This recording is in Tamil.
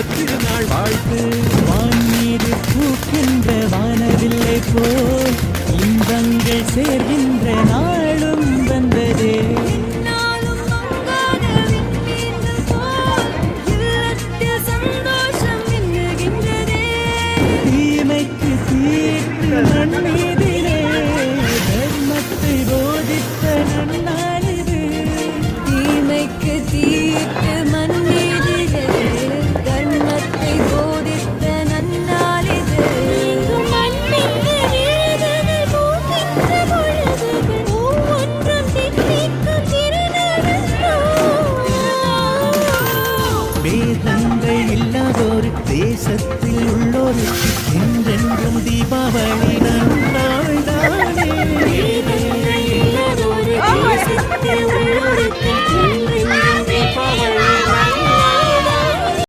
திருநாள் வாழ்த்து வான்மீது பூக்கின்ற வானவில்லை போல் இன்பங்கள் சேர்கின்ற நாளும் வந்ததே. தீமைக்கு தீர்த்து நன்மீதிலே தர்மத்தை போதித்த நன்னாளிது. தீமைக்கு தீர்த்து மண்மீதிலே தர்மத்தை போதித்த நன்னாளிது. மண்ணிற்கு வேதனை போகின்ற பொழுதுகள் ஒவ்வொன்றும் தித்திக்கும் திருநாளன்றோ. வேதங்கள் இல்லாதோரு தேசத்தில் உள்ளோருக்கு என்றென்றும் தீபாவளி நன்னாள் தானே. வேதங்கள் இல்லாதொரு தேசத்தில் உள்ளோருக்கு